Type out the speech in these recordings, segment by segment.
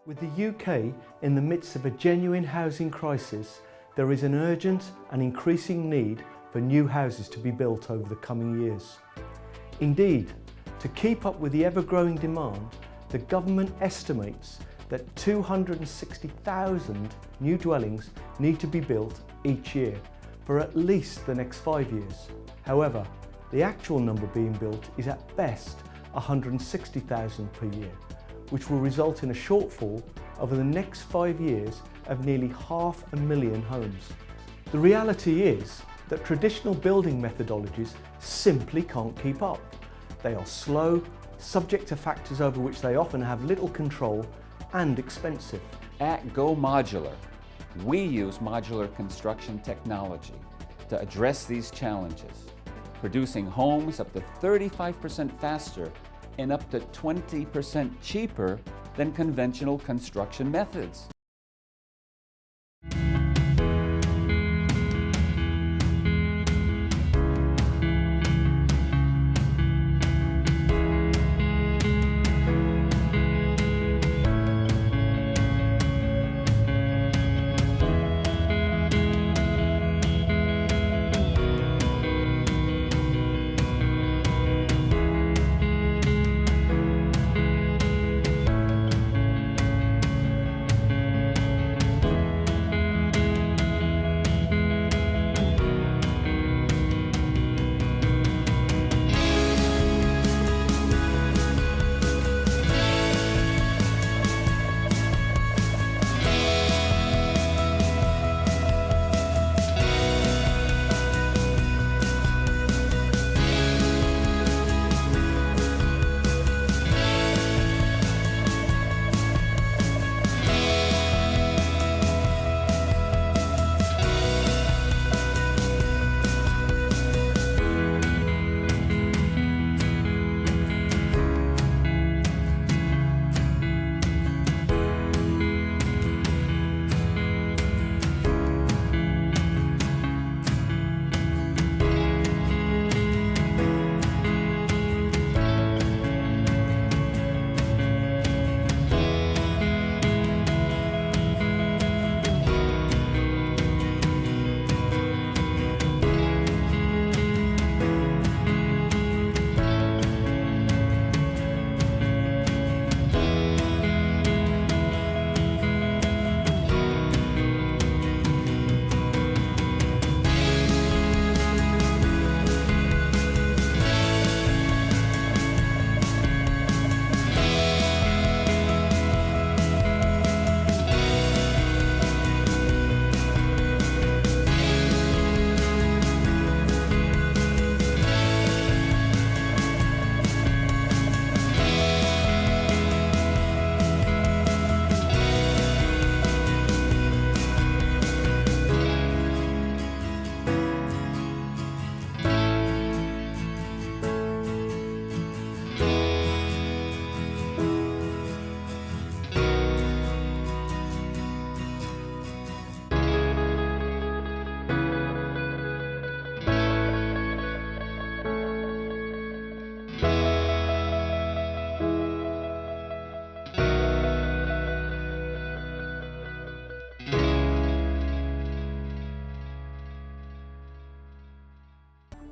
With the UK in the midst of a genuine housing crisis, there is an urgent and increasing need for new houses to be built over the coming years. Indeed, to keep up with the ever-growing demand, the government estimates that 260,000 new dwellings need to be built each year for at least the next 5 years. However, the actual number being built is at best 160,000 per year, which will result in a shortfall over the next 5 years of nearly 500,000 homes. The reality is that traditional building methodologies simply can't keep up. They are slow, subject to factors over which they often have little control, and expensive. At Go Modular, we use modular construction technology to address these challenges, producing homes up to 35% faster and up to 20% cheaper than conventional construction methods.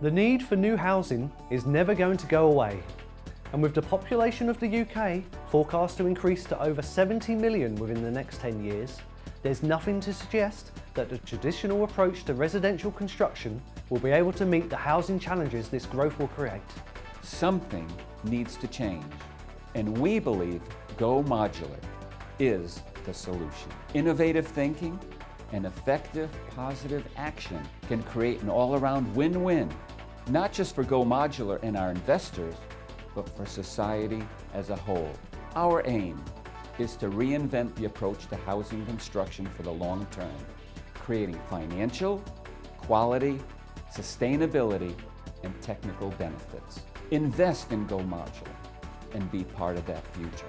The need for new housing is never going to go away, and with the population of the UK forecast to increase to over 70 million within the next 10 years, there's nothing to suggest that the traditional approach to residential construction will be able to meet the housing challenges this growth will create. Something needs to change, and we believe Go Modular is the solution. Innovative thinking and effective, positive action can create an all-around win-win, not just for Go Modular and our investors, but for society as a whole. Our aim is to reinvent the approach to housing construction for the long term, creating financial, quality, sustainability, and technical benefits. Invest in Go Modular and be part of that future.